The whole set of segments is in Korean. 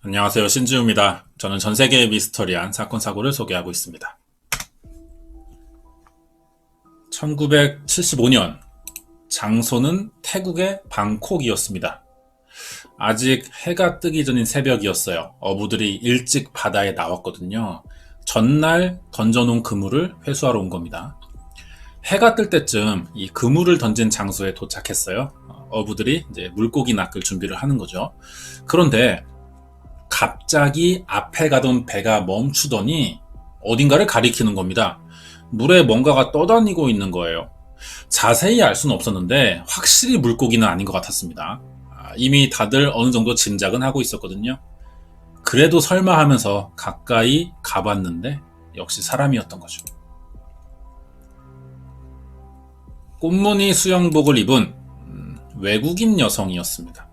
안녕하세요. 신지우입니다. 저는 전 세계의 미스터리한 사건 사고를 소개하고 있습니다. 1975년 장소는 태국의 방콕이었습니다. 아직 해가 뜨기 전인 새벽이었어요. 어부들이 일찍 바다에 나왔거든요. 전날 던져놓은 그물을 회수하러 온 겁니다. 해가 뜰 때쯤 이 그물을 던진 장소에 도착했어요. 어부들이 이제 물고기 낚을 준비를 하는 거죠. 그런데 갑자기 앞에 가던 배가 멈추더니 어딘가를 가리키는 겁니다. 물에 뭔가가 떠다니고 있는 거예요. 자세히 알 수는 없었는데 확실히 물고기는 아닌 것 같았습니다. 이미 다들 어느 정도 짐작은 하고 있었거든요. 그래도 설마 하면서 가까이 가봤는데 역시 사람이었던 거죠. 꽃무늬 수영복을 입은 외국인 여성이었습니다.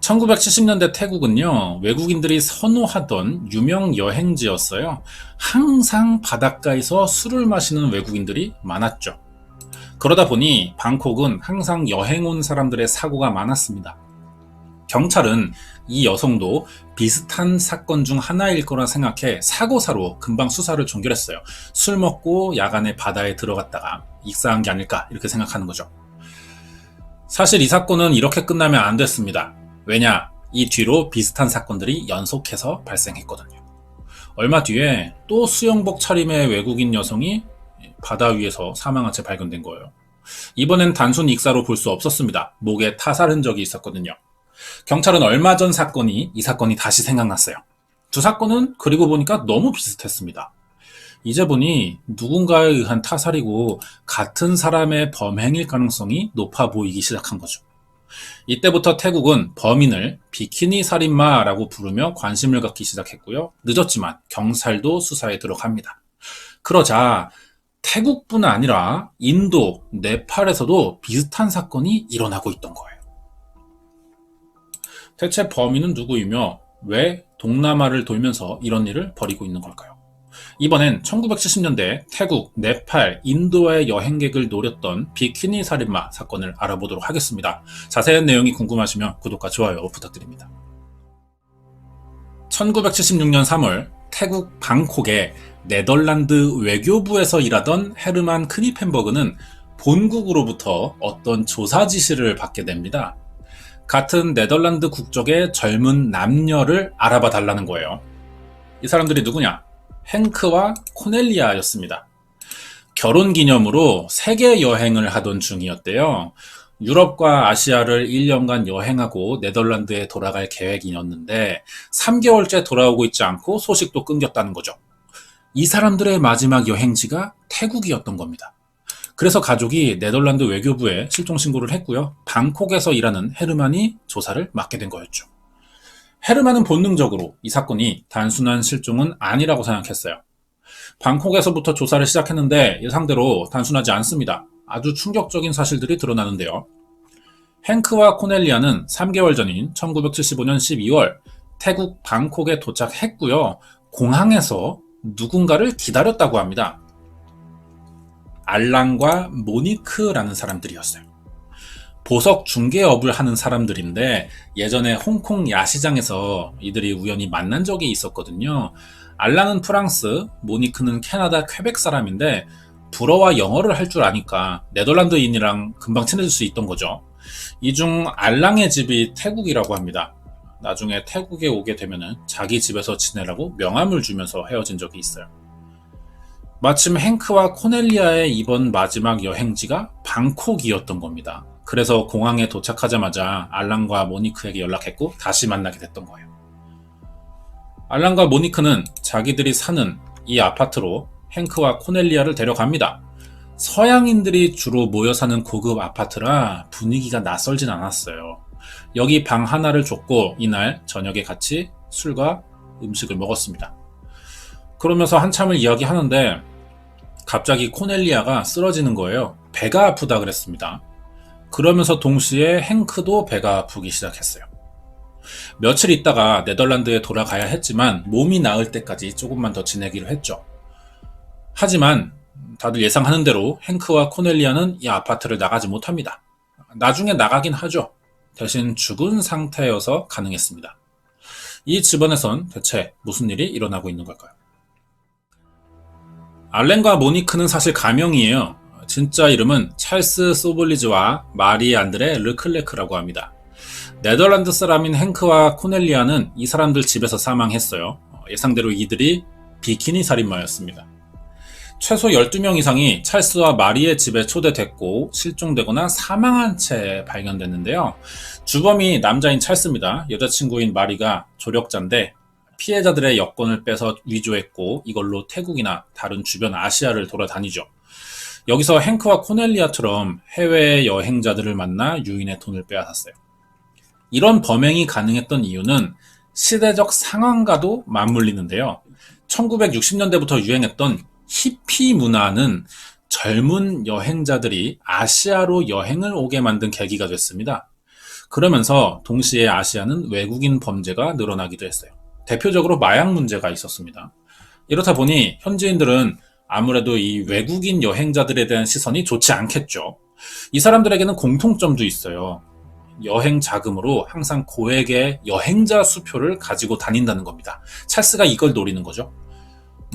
1970년대 태국은요, 외국인들이 선호하던 유명 여행지였어요. 항상 바닷가에서 술을 마시는 외국인들이 많았죠. 그러다 보니 방콕은 항상 여행 온 사람들의 사고가 많았습니다. 경찰은 이 여성도 비슷한 사건 중 하나일 거라 생각해 사고사로 금방 수사를 종결했어요. 술 먹고 야간에 바다에 들어갔다가 익사한 게 아닐까 이렇게 생각하는 거죠. 사실 이 사건은 이렇게 끝나면 안 됐습니다. 왜냐? 이 뒤로 비슷한 사건들이 연속해서 발생했거든요. 얼마 뒤에 또 수영복 차림의 외국인 여성이 바다 위에서 사망한 채 발견된 거예요. 이번엔 단순 익사로 볼 수 없었습니다. 목에 타살 흔적이 있었거든요. 경찰은 얼마 전 사건이 이 사건이 다시 생각났어요. 두 사건은 그리고 보니까 너무 비슷했습니다. 이제 보니 누군가에 의한 타살이고 같은 사람의 범행일 가능성이 높아 보이기 시작한 거죠. 이때부터 태국은 범인을 비키니 살인마라고 부르며 관심을 갖기 시작했고요. 늦었지만 경찰도 수사에 들어갑니다. 그러자 태국뿐 아니라 인도, 네팔에서도 비슷한 사건이 일어나고 있던 거예요. 대체 범인은 누구이며 왜 동남아를 돌면서 이런 일을 벌이고 있는 걸까요? 이번엔 1970년대 태국, 네팔, 인도의 여행객을 노렸던 비키니 살인마 사건을 알아보도록 하겠습니다. 자세한 내용이 궁금하시면 구독과 좋아요 부탁드립니다. 1976년 3월 태국 방콕의 네덜란드 외교부에서 일하던 헤르만 크니펜버그는 본국으로부터 어떤 조사 지시를 받게 됩니다. 같은 네덜란드 국적의 젊은 남녀를 알아봐 달라는 거예요. 이 사람들이 누구냐? 행크와 코넬리아였습니다. 결혼 기념으로 세계 여행을 하던 중이었대요. 유럽과 아시아를 1년간 여행하고 네덜란드에 돌아갈 계획이었는데 3개월째 돌아오고 있지 않고 소식도 끊겼다는 거죠. 이 사람들의 마지막 여행지가 태국이었던 겁니다. 그래서 가족이 네덜란드 외교부에 실종 신고를 했고요. 방콕에서 일하는 헤르만이 조사를 맡게 된 거였죠. 헤르만은 본능적으로 이 사건이 단순한 실종은 아니라고 생각했어요. 방콕에서부터 조사를 시작했는데 예상대로 단순하지 않습니다. 아주 충격적인 사실들이 드러나는데요. 행크와 코넬리아는 3개월 전인 1975년 12월 태국 방콕에 도착했고요. 공항에서 누군가를 기다렸다고 합니다. 알랑과 모니크라는 사람들이었어요. 보석 중개업을 하는 사람들인데 예전에 홍콩 야시장에서 이들이 우연히 만난 적이 있었거든요. 알랑은 프랑스, 모니크는 캐나다 퀘벡 사람인데 불어와 영어를 할 줄 아니까 네덜란드인이랑 금방 친해질 수 있던 거죠. 이 중 알랑의 집이 태국이라고 합니다. 나중에 태국에 오게 되면 자기 집에서 지내라고 명함을 주면서 헤어진 적이 있어요. 마침 행크와 코넬리아의 이번 마지막 여행지가 방콕이었던 겁니다. 그래서 공항에 도착하자마자 알랑과 모니크에게 연락했고 다시 만나게 됐던 거예요. 알랑과 모니크는 자기들이 사는 이 아파트로 행크와 코넬리아를 데려갑니다. 서양인들이 주로 모여 사는 고급 아파트라 분위기가 낯설진 않았어요. 여기 방 하나를 줬고 이날 저녁에 같이 술과 음식을 먹었습니다. 그러면서 한참을 이야기하는데 갑자기 코넬리아가 쓰러지는 거예요. 배가 아프다 그랬습니다. 그러면서 동시에 행크도 배가 아프기 시작했어요. 며칠 있다가 네덜란드에 돌아가야 했지만 몸이 나을 때까지 조금만 더 지내기로 했죠. 하지만 다들 예상하는 대로 행크와 코넬리아는 이 아파트를 나가지 못합니다. 나중에 나가긴 하죠. 대신 죽은 상태여서 가능했습니다. 이 집안에선 대체 무슨 일이 일어나고 있는 걸까요? 알렌과 모니크는 사실 가명이에요. 진짜 이름은 찰스 소블리즈와 마리 안드레 르클레크라고 합니다. 네덜란드 사람인 행크와 코넬리아는 이 사람들 집에서 사망했어요. 예상대로 이들이 비키니 살인마였습니다. 최소 12명 이상이 찰스와 마리의 집에 초대됐고 실종되거나 사망한 채 발견됐는데요. 주범이 남자인 찰스입니다. 여자친구인 마리가 조력자인데 피해자들의 여권을 빼서 위조했고 이걸로 태국이나 다른 주변 아시아를 돌아다니죠. 여기서 행크와 코넬리아처럼 해외 여행자들을 만나 유인의 돈을 빼앗았어요. 이런 범행이 가능했던 이유는 시대적 상황과도 맞물리는데요. 1960년대부터 유행했던 히피 문화는 젊은 여행자들이 아시아로 여행을 오게 만든 계기가 됐습니다. 그러면서 동시에 아시아는 외국인 범죄가 늘어나기도 했어요. 대표적으로 마약 문제가 있었습니다. 이렇다 보니 현지인들은 아무래도 이 외국인 여행자들에 대한 시선이 좋지 않겠죠. 이 사람들에게는 공통점도 있어요. 여행 자금으로 항상 고액의 여행자 수표를 가지고 다닌다는 겁니다. 찰스가 이걸 노리는 거죠.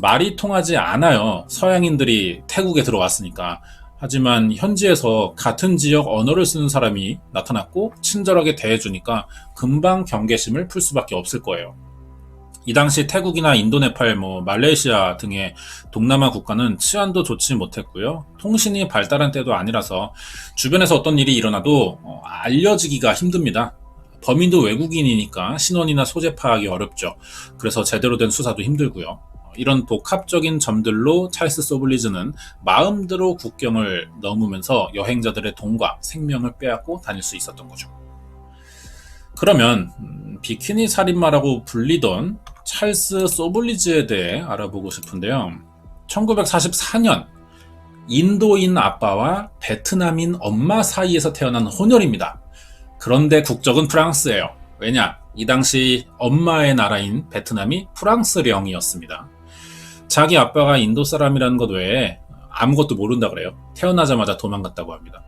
말이 통하지 않아요. 서양인들이 태국에 들어왔으니까. 하지만 현지에서 같은 지역 언어를 쓰는 사람이 나타났고 친절하게 대해주니까 금방 경계심을 풀 수밖에 없을 거예요. 이 당시 태국이나 인도네팔, 말레이시아 등의 동남아 국가는 치안도 좋지 못했고요. 통신이 발달한 때도 아니라서 주변에서 어떤 일이 일어나도 알려지기가 힘듭니다. 범인도 외국인이니까 신원이나 소재 파악이 어렵죠. 그래서 제대로 된 수사도 힘들고요. 이런 복합적인 점들로 찰스 소블리즈는 마음대로 국경을 넘으면서 여행자들의 돈과 생명을 빼앗고 다닐 수 있었던 거죠. 그러면 비키니 살인마라고 불리던 찰스 소블리즈에 대해 알아보고 싶은데요. 1944년 인도인 아빠와 베트남인 엄마 사이에서 태어난 혼혈입니다. 그런데 국적은 프랑스예요. 왜냐? 이 당시 엄마의 나라인 베트남이 프랑스령이었습니다. 자기 아빠가 인도 사람이라는 것 외에 아무것도 모른다 그래요. 태어나자마자 도망갔다고 합니다.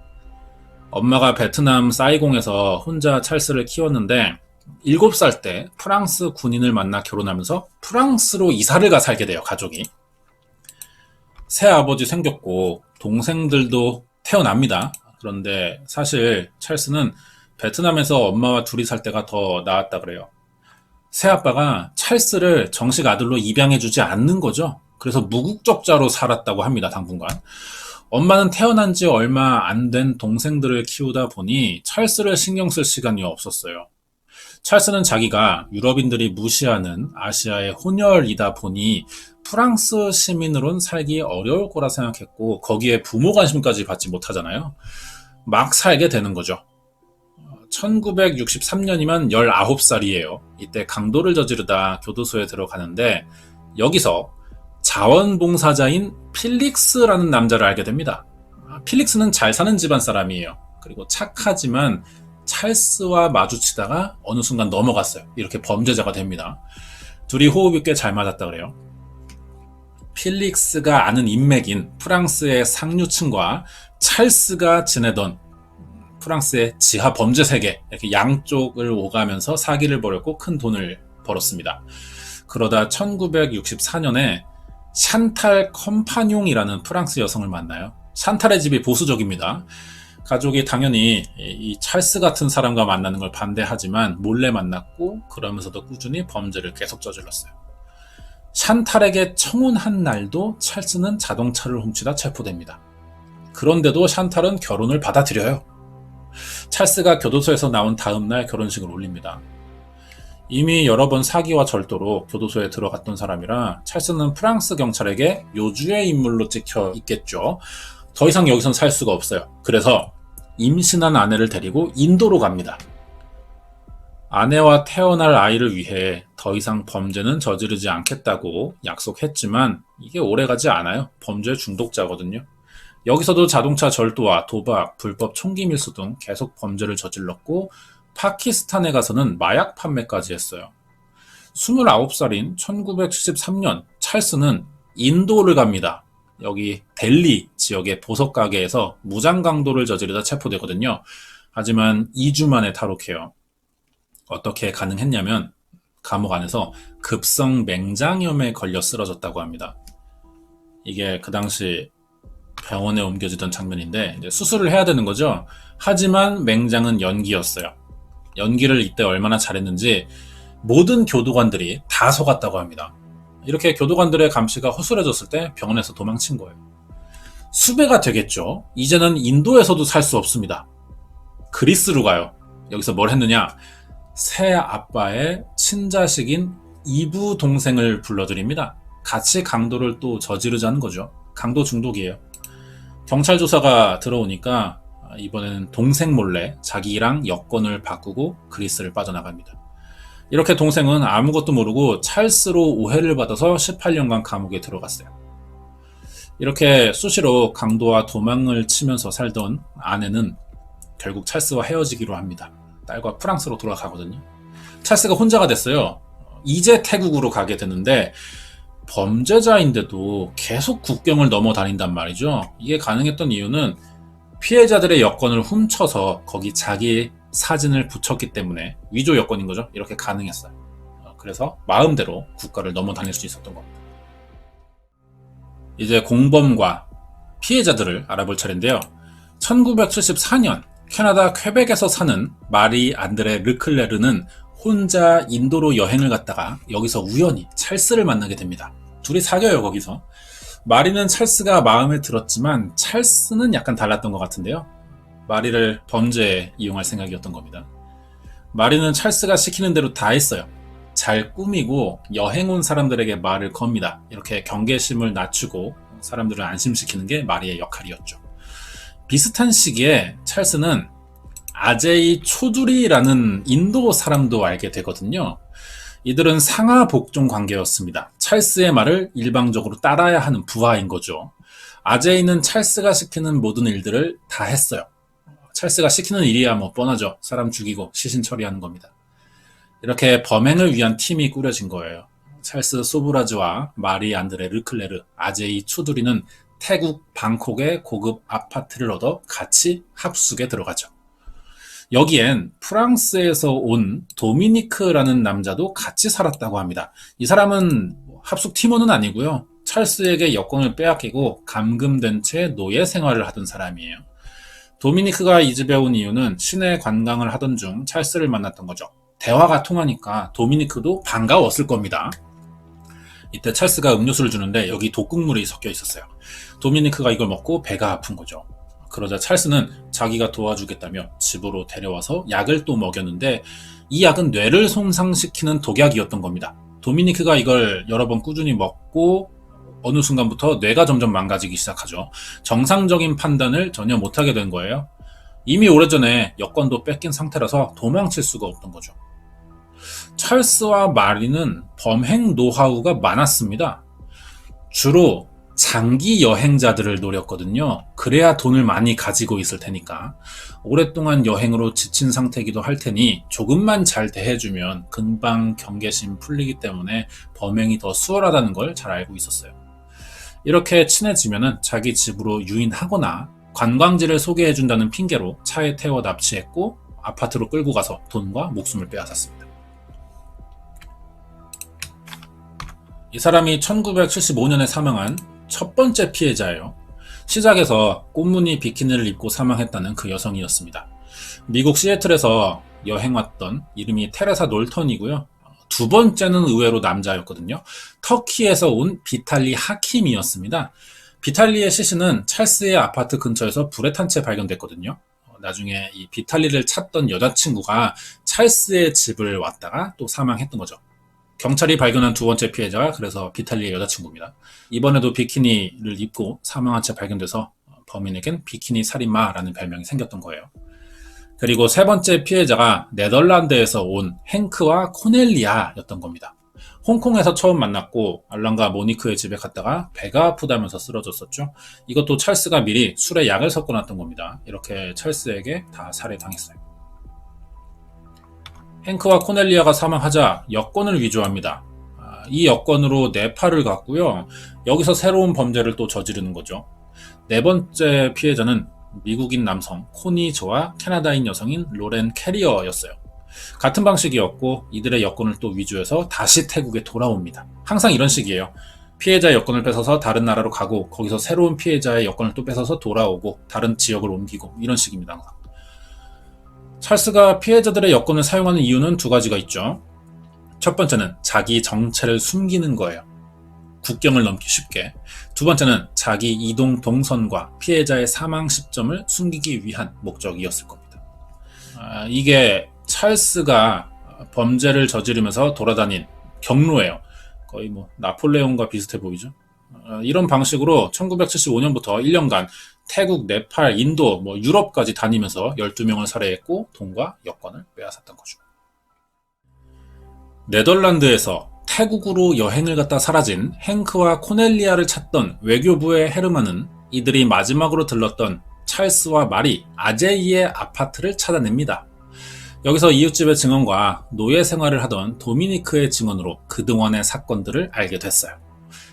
엄마가 베트남 사이공에서 혼자 찰스를 키웠는데 7살 때 프랑스 군인을 만나 결혼하면서 프랑스로 이사를 가 살게 돼요, 가족이. 새아버지 생겼고 동생들도 태어납니다. 그런데 사실 찰스는 베트남에서 엄마와 둘이 살 때가 더 나았다 그래요. 새아빠가 찰스를 정식 아들로 입양해주지 않는 거죠. 그래서 무국적자로 살았다고 합니다, 당분간. 엄마는 태어난 지 얼마 안 된 동생들을 키우다 보니 찰스를 신경 쓸 시간이 없었어요. 찰스는 자기가 유럽인들이 무시하는 아시아의 혼혈이다 보니 프랑스 시민으론 살기 어려울 거라 생각했고 거기에 부모 관심까지 받지 못하잖아요. 막 살게 되는 거죠. 1963년이면 19살이에요. 이때 강도를 저지르다 교도소에 들어가는데 여기서 자원봉사자인 필릭스라는 남자를 알게 됩니다. 필릭스는 잘 사는 집안 사람이에요. 그리고 착하지만 찰스와 마주치다가 어느 순간 넘어갔어요. 이렇게 범죄자가 됩니다. 둘이 호흡이 꽤 잘 맞았다 그래요. 필릭스가 아는 인맥인 프랑스의 상류층과 찰스가 지내던 프랑스의 지하 범죄 세계, 이렇게 양쪽을 오가면서 사기를 벌였고 큰 돈을 벌었습니다. 그러다 1964년에 샨탈 컴파뇽이라는 프랑스 여성을 만나요. 샨탈의 집이 보수적입니다. 가족이 당연히 이 찰스 같은 사람과 만나는 걸 반대하지만 몰래 만났고 그러면서도 꾸준히 범죄를 계속 저질렀어요. 샨탈에게 청혼한 날도 찰스는 자동차를 훔치다 체포됩니다. 그런데도 샨탈은 결혼을 받아들여요. 찰스가 교도소에서 나온 다음 날 결혼식을 올립니다. 이미 여러 번 사기와 절도로 교도소에 들어갔던 사람이라 찰스는 프랑스 경찰에게 요주의 인물로 찍혀 있겠죠. 더 이상 여기선 살 수가 없어요. 그래서 임신한 아내를 데리고 인도로 갑니다. 아내와 태어날 아이를 위해 더 이상 범죄는 저지르지 않겠다고 약속했지만 이게 오래가지 않아요. 범죄 중독자거든요. 여기서도 자동차 절도와 도박, 불법 총기 밀수 등 계속 범죄를 저질렀고 파키스탄에 가서는 마약 판매까지 했어요. 29살인 1973년 찰스는 인도를 갑니다. 여기 델리 지역의 보석 가게에서 무장 강도를 저지르다 체포되거든요. 하지만 2주 만에 탈옥해요. 어떻게 가능했냐면 감옥 안에서 급성 맹장염에 걸려 쓰러졌다고 합니다. 이게 그 당시 병원에 옮겨지던 장면인데 이제 수술을 해야 되는 거죠. 하지만 맹장은 연기였어요. 연기를 이때 얼마나 잘했는지 모든 교도관들이 다 속았다고 합니다. 이렇게 교도관들의 감시가 허술해졌을 때 병원에서 도망친 거예요. 수배가 되겠죠. 이제는 인도에서도 살 수 없습니다. 그리스로 가요. 여기서 뭘 했느냐? 새 아빠의 친자식인 이부 동생을 불러들입니다. 같이 강도를 또 저지르자는 거죠. 강도 중독이에요. 경찰 조사가 들어오니까 이번에는 동생 몰래 자기랑 여권을 바꾸고 그리스를 빠져나갑니다. 이렇게 동생은 아무것도 모르고 찰스로 오해를 받아서 18년간 감옥에 들어갔어요. 이렇게 수시로 강도와 도망을 치면서 살던 아내는 결국 찰스와 헤어지기로 합니다. 딸과 프랑스로 돌아가거든요. 찰스가 혼자가 됐어요. 이제 태국으로 가게 되는데 범죄자인데도 계속 국경을 넘어 다닌단 말이죠. 이게 가능했던 이유는 피해자들의 여권을 훔쳐서 거기 자기 사진을 붙였기 때문에 위조 여권인 거죠. 이렇게 가능했어요. 그래서 마음대로 국가를 넘어 다닐 수 있었던 겁니다. 이제 공범과 피해자들을 알아볼 차례인데요. 1974년 캐나다 퀘벡에서 사는 마리 안드레 르클레르는 혼자 인도로 여행을 갔다가 여기서 우연히 찰스를 만나게 됩니다. 둘이 사귀어요, 거기서. 마리는 찰스가 마음에 들었지만 찰스는 약간 달랐던 것 같은데요. 마리를 범죄에 이용할 생각이었던 겁니다. 마리는 찰스가 시키는 대로 다 했어요. 잘 꾸미고 여행 온 사람들에게 말을 겁니다. 이렇게 경계심을 낮추고 사람들을 안심시키는 게 마리의 역할이었죠. 비슷한 시기에 찰스는 아제이 초두리라는 인도 사람도 알게 되거든요. 이들은 상하 복종 관계였습니다. 찰스의 말을 일방적으로 따라야 하는 부하인 거죠. 아제이는 찰스가 시키는 모든 일들을 다 했어요. 찰스가 시키는 일이야 뭐 뻔하죠. 사람 죽이고 시신 처리하는 겁니다. 이렇게 범행을 위한 팀이 꾸려진 거예요. 찰스 소브라즈와 마리 안드레 르클레르, 아제이 초두리는 태국 방콕의 고급 아파트를 얻어 같이 합숙에 들어가죠. 여기엔 프랑스에서 온 도미니크라는 남자도 같이 살았다고 합니다. 이 사람은 합숙 팀원은 아니고요. 찰스에게 여권을 빼앗기고 감금된 채 노예 생활을 하던 사람이에요. 도미니크가 이 집에 온 이유는 시내 관광을 하던 중 찰스를 만났던 거죠. 대화가 통하니까 도미니크도 반가웠을 겁니다. 이때 찰스가 음료수를 주는데 여기 독극물이 섞여 있었어요. 도미니크가 이걸 먹고 배가 아픈 거죠. 그러자 찰스는 자기가 도와주겠다며 집으로 데려와서 약을 또 먹였는데 이 약은 뇌를 손상시키는 독약이었던 겁니다. 도미니크가 이걸 여러 번 꾸준히 먹고 어느 순간부터 뇌가 점점 망가지기 시작하죠. 정상적인 판단을 전혀 못하게 된 거예요. 이미 오래전에 여권도 뺏긴 상태라서 도망칠 수가 없던 거죠. 찰스와 마리는 범행 노하우가 많았습니다. 주로 장기 여행자들을 노렸거든요. 그래야 돈을 많이 가지고 있을 테니까. 오랫동안 여행으로 지친 상태이기도 할 테니 조금만 잘 대해주면 금방 경계심 풀리기 때문에 범행이 더 수월하다는 걸 잘 알고 있었어요. 이렇게 친해지면은 자기 집으로 유인하거나 관광지를 소개해준다는 핑계로 차에 태워 납치했고 아파트로 끌고 가서 돈과 목숨을 빼앗았습니다. 이 사람이 1975년에 사망한 첫 번째 피해자예요. 시작에서 꽃무늬 비키니를 입고 사망했다는 그 여성이었습니다. 미국 시애틀에서 여행 왔던 이름이 테레사 놀턴이고요. 두 번째는 의외로 남자였거든요. 터키에서 온 비탈리 하킴이었습니다. 비탈리의 시신은 찰스의 아파트 근처에서 불에 탄 채 발견됐거든요. 나중에 이 비탈리를 찾던 여자친구가 찰스의 집을 왔다가 또 사망했던 거죠. 경찰이 발견한 두 번째 피해자가 그래서 비탈리의 여자친구입니다. 이번에도 비키니를 입고 사망한 채 발견돼서 범인에겐 비키니 살인마라는 별명이 생겼던 거예요. 그리고 세 번째 피해자가 네덜란드에서 온 행크와 코넬리아였던 겁니다. 홍콩에서 처음 만났고 알랑과 모니크의 집에 갔다가 배가 아프다면서 쓰러졌었죠. 이것도 찰스가 미리 술에 약을 섞어놨던 겁니다. 이렇게 찰스에게 다 살해당했어요. 행크와 코넬리아가 사망하자 여권을 위조합니다. 이 여권으로 네팔을 갔고요. 여기서 새로운 범죄를 또 저지르는 거죠. 네 번째 피해자는 미국인 남성 코니 조와 캐나다인 여성인 로렌 캐리어였어요. 같은 방식이었고 이들의 여권을 또 위조해서 다시 태국에 돌아옵니다. 항상 이런 식이에요. 피해자의 여권을 뺏어서 다른 나라로 가고 거기서 새로운 피해자의 여권을 또 뺏어서 돌아오고 다른 지역을 옮기고 이런 식입니다. 항상. 찰스가 피해자들의 여권을 사용하는 이유는 두 가지가 있죠. 첫 번째는 자기 정체를 숨기는 거예요. 국경을 넘기 쉽게. 두 번째는 자기 이동 동선과 피해자의 사망 시점을 숨기기 위한 목적이었을 겁니다. 이게 찰스가 범죄를 저지르면서 돌아다닌 경로예요. 거의 나폴레옹과 비슷해 보이죠. 이런 방식으로 1975년부터 1년간 태국, 네팔, 인도, 유럽까지 다니면서 12명을 살해했고 돈과 여권을 빼앗았던 거죠. 네덜란드에서 태국으로 여행을 갔다 사라진 행크와 코넬리아를 찾던 외교부의 헤르만은 이들이 마지막으로 들렀던 찰스와 마리, 아제이의 아파트를 찾아냅니다. 여기서 이웃집의 증언과 노예 생활을 하던 도미니크의 증언으로 그동안의 사건들을 알게 됐어요.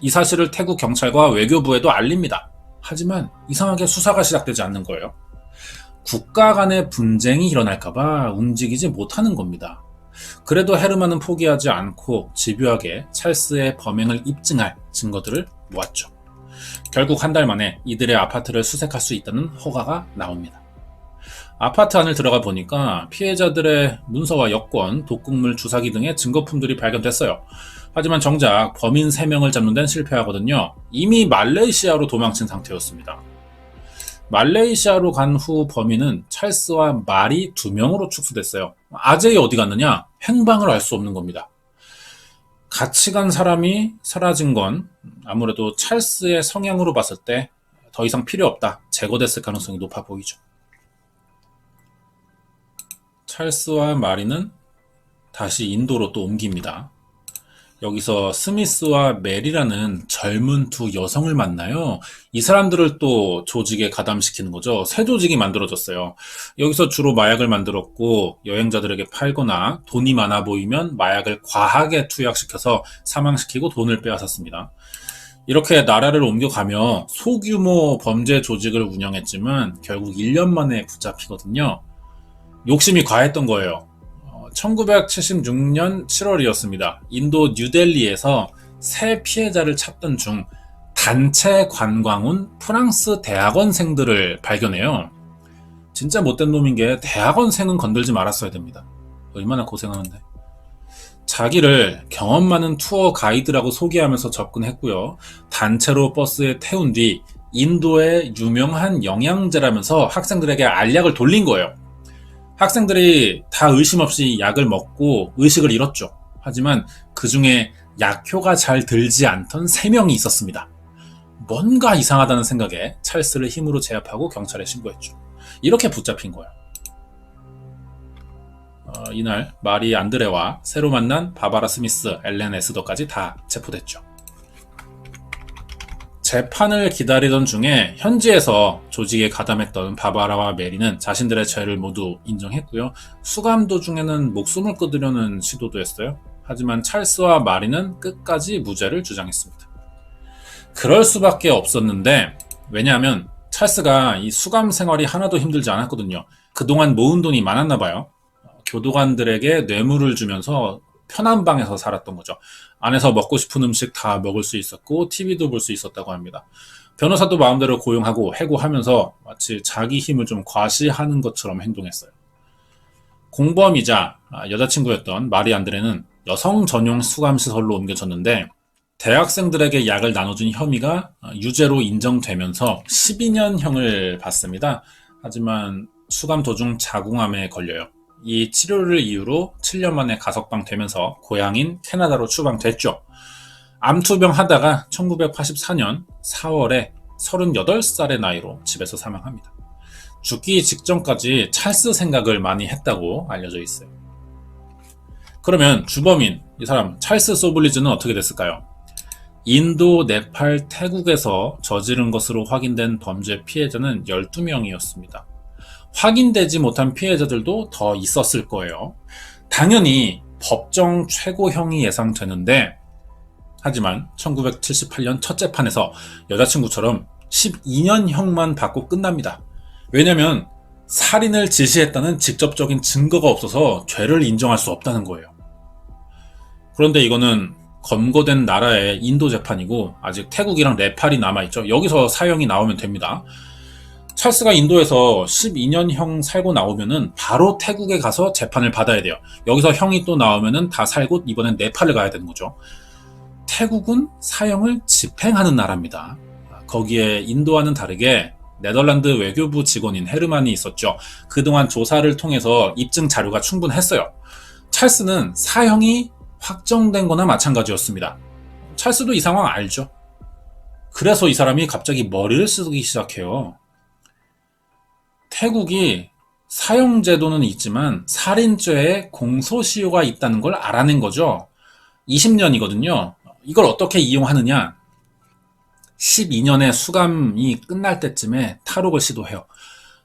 이 사실을 태국 경찰과 외교부에도 알립니다. 하지만 이상하게 수사가 시작되지 않는 거예요. 국가 간의 분쟁이 일어날까봐 움직이지 못하는 겁니다. 그래도 헤르만은 포기하지 않고 집요하게 찰스의 범행을 입증할 증거들을 모았죠. 결국 한 달 만에 이들의 아파트를 수색할 수 있다는 허가가 나옵니다. 아파트 안을 들어가 보니까 피해자들의 문서와 여권, 독극물 주사기 등의 증거품들이 발견됐어요. 하지만 정작 범인 3명을 잡는 데는 실패하거든요. 이미 말레이시아로 도망친 상태였습니다. 말레이시아로 간 후 범인은 찰스와 마리 2명으로 축소됐어요. 아제이 어디 갔느냐? 행방을 알 수 없는 겁니다. 같이 간 사람이 사라진 건 아무래도 찰스의 성향으로 봤을 때 더 이상 필요 없다, 제거됐을 가능성이 높아 보이죠. 찰스와 마리는 다시 인도로 또 옮깁니다. 여기서 스미스와 메리라는 젊은 두 여성을 만나요. 이 사람들을 또 조직에 가담시키는 거죠. 새 조직이 만들어졌어요. 여기서 주로 마약을 만들었고 여행자들에게 팔거나 돈이 많아 보이면 마약을 과하게 투약시켜서 사망시키고 돈을 빼앗았습니다. 이렇게 나라를 옮겨가며 소규모 범죄 조직을 운영했지만 결국 1년 만에 붙잡히거든요. 욕심이 과했던 거예요. 1976년 7월이었습니다. 인도 뉴델리에서 새 피해자를 찾던 중 단체 관광 온 프랑스 대학원생들을 발견해요. 진짜 못된 놈인 게 대학원생은 건들지 말았어야 됩니다. 얼마나 고생하는데. 자기를 경험 많은 투어 가이드라고 소개하면서 접근했고요. 단체로 버스에 태운 뒤 인도의 유명한 영양제라면서 학생들에게 알약을 돌린 거예요. 학생들이 다 의심 없이 약을 먹고 의식을 잃었죠. 하지만 그 중에 약효가 잘 들지 않던 3명이 있었습니다. 뭔가 이상하다는 생각에 찰스를 힘으로 제압하고 경찰에 신고했죠. 이렇게 붙잡힌 거예요. 이날 마리 안드레와 새로 만난 바바라 스미스, 엘렌 에스더까지 다 체포됐죠. 재판을 기다리던 중에 현지에서 조직에 가담했던 바바라와 메리는 자신들의 죄를 모두 인정했고요. 수감 도중에는 목숨을 끊으려는 시도도 했어요. 하지만 찰스와 마리는 끝까지 무죄를 주장했습니다. 그럴 수밖에 없었는데, 왜냐하면 찰스가 이 수감 생활이 하나도 힘들지 않았거든요. 그동안 모은 돈이 많았나 봐요. 교도관들에게 뇌물을 주면서 편한 방에서 살았던 거죠. 안에서 먹고 싶은 음식 다 먹을 수 있었고 TV도 볼 수 있었다고 합니다. 변호사도 마음대로 고용하고 해고하면서 마치 자기 힘을 좀 과시하는 것처럼 행동했어요. 공범이자 여자친구였던 마리 안드레는 여성 전용 수감시설로 옮겨졌는데 대학생들에게 약을 나눠준 혐의가 유죄로 인정되면서 12년형을 받습니다. 하지만 수감 도중 자궁암에 걸려요. 이 치료를 이유로 7년 만에 가석방 되면서 고향인 캐나다로 추방됐죠. 암투병 하다가 1984년 4월에 38살의 나이로 집에서 사망합니다. 죽기 직전까지 찰스 생각을 많이 했다고 알려져 있어요. 그러면 주범인 이 사람 찰스 소블리즈는 어떻게 됐을까요? 인도, 네팔, 태국에서 저지른 것으로 확인된 범죄 피해자는 12명이었습니다. 확인되지 못한 피해자들도 더 있었을 거예요. 당연히 법정 최고형이 예상되는데, 하지만 1978년 첫 재판에서 여자친구처럼 12년형만 받고 끝납니다. 왜냐면 살인을 지시했다는 직접적인 증거가 없어서 죄를 인정할 수 없다는 거예요. 그런데 이거는 검거된 나라의 인도 재판이고 아직 태국이랑 네팔이 남아있죠. 여기서 사형이 나오면 됩니다. 찰스가 인도에서 12년형 살고 나오면은 바로 태국에 가서 재판을 받아야 돼요. 여기서 형이 또 나오면은 다 살고 이번엔 네팔을 가야 되는 거죠. 태국은 사형을 집행하는 나라입니다. 거기에 인도와는 다르게 네덜란드 외교부 직원인 헤르만이 있었죠. 그동안 조사를 통해서 입증 자료가 충분했어요. 찰스는 사형이 확정된 거나 마찬가지였습니다. 찰스도 이 상황 알죠. 그래서 이 사람이 갑자기 머리를 쓰기 시작해요. 태국이 사형제도는 있지만 살인죄에 공소시효가 있다는 걸 알아낸 거죠. 20년이거든요. 이걸 어떻게 이용하느냐? 12년의 수감이 끝날 때쯤에 탈옥을 시도해요.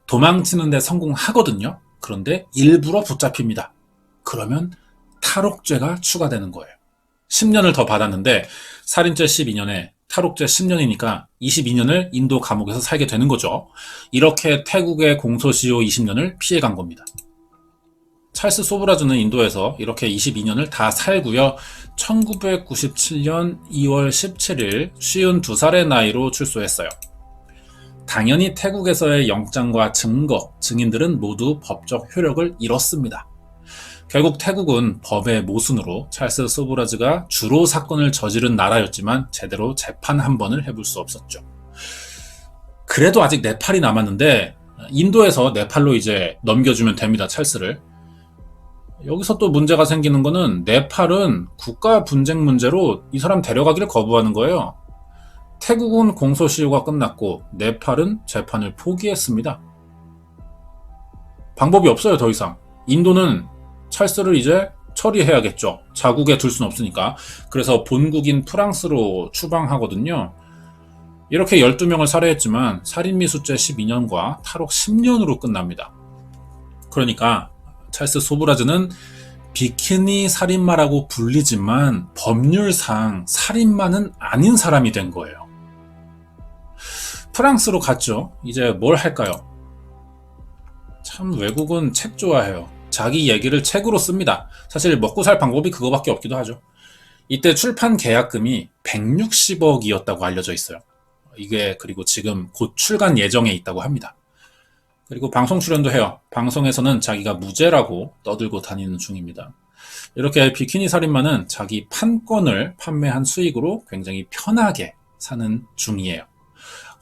도망치는 데 성공하거든요. 그런데 일부러 붙잡힙니다. 그러면 탈옥죄가 추가되는 거예요. 10년을 더 받았는데 살인죄 12년에 탈옥죄 10년이니까 22년을 인도 감옥에서 살게 되는 거죠. 이렇게 태국의 공소시효 20년을 피해간 겁니다. 찰스 소브라즈는 인도에서 이렇게 22년을 다 살고요. 1997년 2월 17일 52살의 나이로 출소했어요. 당연히 태국에서의 영장과 증거, 증인들은 모두 법적 효력을 잃었습니다. 결국 태국은 법의 모순으로 찰스 소브라즈가 주로 사건을 저지른 나라였지만 제대로 재판 한 번을 해볼 수 없었죠. 그래도 아직 네팔이 남았는데 인도에서 네팔로 이제 넘겨주면 됩니다. 찰스를. 여기서 또 문제가 생기는 거는 네팔은 국가 분쟁 문제로 이 사람 데려가기를 거부하는 거예요. 태국은 공소시효가 끝났고 네팔은 재판을 포기했습니다. 방법이 없어요. 더 이상. 인도는 찰스를 이제 처리해야겠죠. 자국에 둘 수는 없으니까. 그래서 본국인 프랑스로 추방하거든요. 이렇게 12명을 살해했지만 살인미수죄 12년과 탈옥 10년으로 끝납니다. 그러니까 찰스 소브라즈는 비키니 살인마라고 불리지만 법률상 살인마는 아닌 사람이 된 거예요. 프랑스로 갔죠. 이제 뭘 할까요? 참 외국은 책 좋아해요. 자기 얘기를 책으로 씁니다. 사실 먹고 살 방법이 그거밖에 없기도 하죠. 이때 출판 계약금이 160억이었다고 알려져 있어요. 이게 그리고 지금 곧 출간 예정에 있다고 합니다. 그리고 방송 출연도 해요. 방송에서는 자기가 무죄라고 떠들고 다니는 중입니다. 이렇게 비키니 살인마는 자기 판권을 판매한 수익으로 굉장히 편하게 사는 중이에요.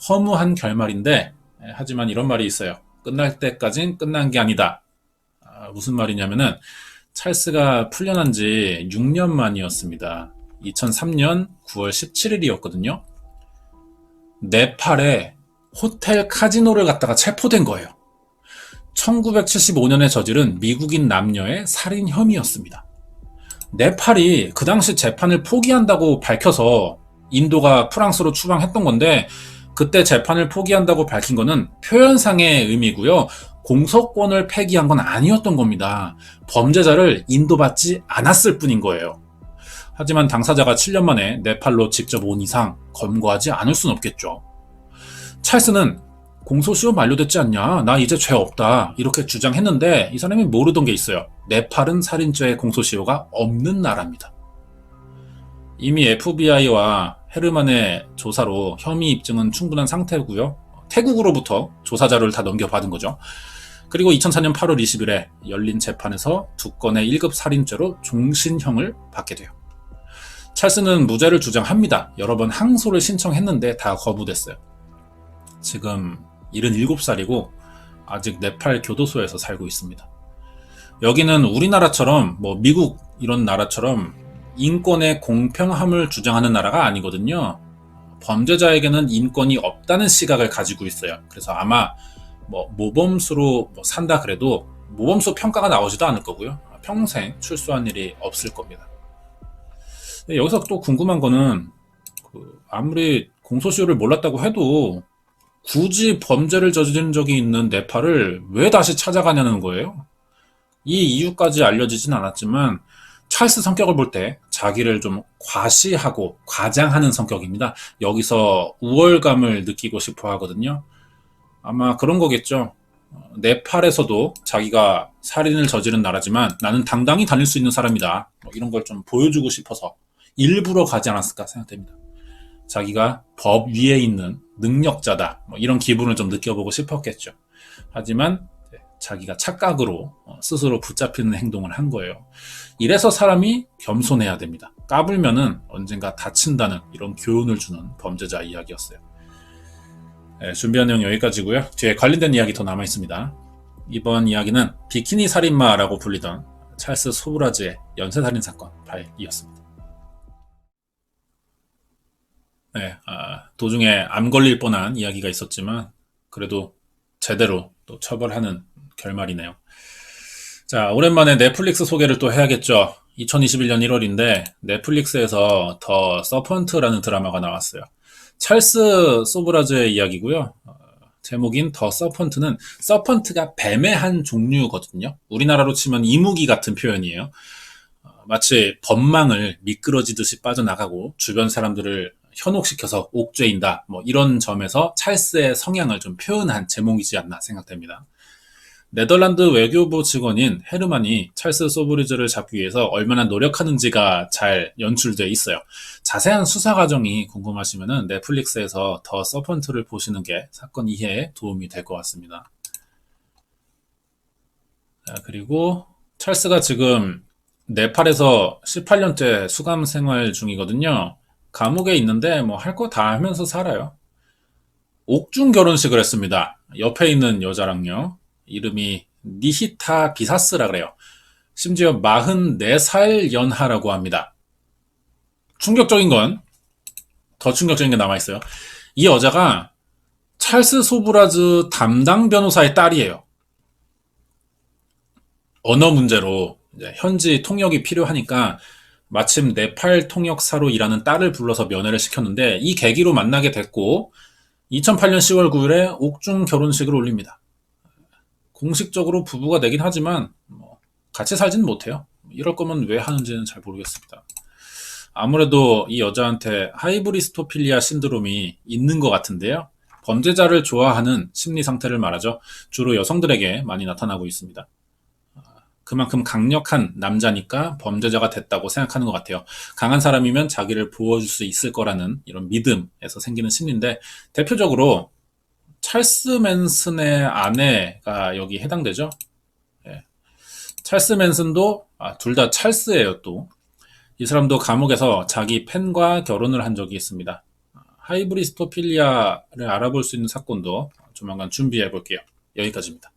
허무한 결말인데 하지만 이런 말이 있어요. 끝날 때까진 끝난 게 아니다. 무슨 말이냐면은 찰스가 풀려난 지 6년 만이었습니다. 2003년 9월 17일이었거든요. 네팔에 호텔 카지노를 갔다가 체포된 거예요. 1975년에 저지른 미국인 남녀의 살인 혐의였습니다. 네팔이 그 당시 재판을 포기한다고 밝혀서 인도가 프랑스로 추방했던 건데 그때 재판을 포기한다고 밝힌 거는 표현상의 의미고요. 공소권을 폐기한 건 아니었던 겁니다. 범죄자를 인도받지 않았을 뿐인 거예요. 하지만 당사자가 7년 만에 네팔로 직접 온 이상 검거하지 않을 순 없겠죠. 찰스는 공소시효 만료됐지 않냐? 나 이제 죄 없다. 이렇게 주장했는데 이 사람이 모르던 게 있어요. 네팔은 살인죄의 공소시효가 없는 나라입니다. 이미 FBI와 헤르만의 조사로 혐의 입증은 충분한 상태고요. 태국으로부터 조사 자료를 다 넘겨받은 거죠. 그리고 2004년 8월 20일에 열린 재판에서 2건의 1급 살인죄로 종신형을 받게 돼요. 찰스는 무죄를 주장합니다. 여러 번 항소를 신청했는데 다 거부됐어요. 지금 77살이고 아직 네팔 교도소에서 살고 있습니다. 여기는 우리나라처럼 미국 이런 나라처럼 인권의 공평함을 주장하는 나라가 아니거든요. 범죄자에게는 인권이 없다는 시각을 가지고 있어요. 그래서 아마 모범수로 산다 그래도 모범수 평가가 나오지도 않을 거고요. 평생 출소한 일이 없을 겁니다. 여기서 또 궁금한 거는 아무리 공소시효를 몰랐다고 해도 굳이 범죄를 저지른 적이 있는 네팔을 왜 다시 찾아가냐는 거예요. 이 이유까지 알려지진 않았지만 찰스 성격을 볼 때 자기를 좀 과시하고 과장하는 성격입니다. 여기서 우월감을 느끼고 싶어 하거든요. 아마 그런 거겠죠. 네팔에서도 자기가 살인을 저지른 나라지만 나는 당당히 다닐 수 있는 사람이다. 뭐 이런 걸 좀 보여주고 싶어서 일부러 가지 않았을까 생각됩니다. 자기가 법 위에 있는 능력자다. 뭐 이런 기분을 좀 느껴보고 싶었겠죠. 하지만 자기가 착각으로 스스로 붙잡히는 행동을 한 거예요. 이래서 사람이 겸손해야 됩니다. 까불면은 언젠가 다친다는 이런 교훈을 주는 범죄자 이야기였어요. 네, 준비한 내용 여기까지고요. 뒤에 관련된 이야기 더 남아 있습니다. 이번 이야기는 비키니 살인마라고 불리던 찰스 소브라즈의 연쇄살인 사건 파일이었습니다. 네, 도중에 암 걸릴 뻔한 이야기가 있었지만 그래도 제대로 또 처벌하는 결말이네요. 자, 오랜만에 넷플릭스 소개를 또 해야겠죠. 2021년 1월인데 넷플릭스에서 더 서펀트라는 드라마가 나왔어요. 찰스 소브라즈의 이야기고요. 제목인 더 서펀트는 서펀트가 뱀의 한 종류거든요. 우리나라로 치면 이무기 같은 표현이에요. 마치 법망을 미끄러지듯이 빠져나가고 주변 사람들을 현혹시켜서 옥죄인다. 뭐 이런 점에서 찰스의 성향을 좀 표현한 제목이지 않나 생각됩니다. 네덜란드 외교부 직원인 헤르만이 찰스 소브리즈를 잡기 위해서 얼마나 노력하는지가 잘 연출되어 있어요. 자세한 수사 과정이 궁금하시면 넷플릭스에서 더 서펀트를 보시는 게 사건 이해에 도움이 될 것 같습니다. 자, 그리고 찰스가 지금 네팔에서 18년째 수감 생활 중이거든요. 감옥에 있는데 뭐 할 거 다 하면서 살아요. 옥중 결혼식을 했습니다. 옆에 있는 여자랑요. 이름이 니히타 비사스라 그래요. 심지어 44살 연하라고 합니다. 충격적인 건 더 충격적인 게 남아있어요. 이 여자가 찰스 소브라즈 담당 변호사의 딸이에요. 언어 문제로 이제 현지 통역이 필요하니까 마침 네팔 통역사로 일하는 딸을 불러서 면회를 시켰는데 이 계기로 만나게 됐고 2008년 10월 9일에 옥중 결혼식을 올립니다. 공식적으로 부부가 되긴 하지만 뭐 같이 살지는 못해요. 이럴 거면 왜 하는지는 잘 모르겠습니다. 아무래도 이 여자한테 하이브리스토필리아 신드롬이 있는 것 같은데요. 범죄자를 좋아하는 심리 상태를 말하죠. 주로 여성들에게 많이 나타나고 있습니다. 그만큼 강력한 남자니까 범죄자가 됐다고 생각하는 것 같아요. 강한 사람이면 자기를 보호해줄 수 있을 거라는 이런 믿음에서 생기는 심리인데 대표적으로 찰스 맨슨의 아내가 여기 해당되죠. 예. 찰스 맨슨도 둘 다 찰스예요. 또 이 사람도 감옥에서 자기 팬과 결혼을 한 적이 있습니다. 하이브리스토필리아를 알아볼 수 있는 사건도 조만간 준비해 볼게요. 여기까지입니다.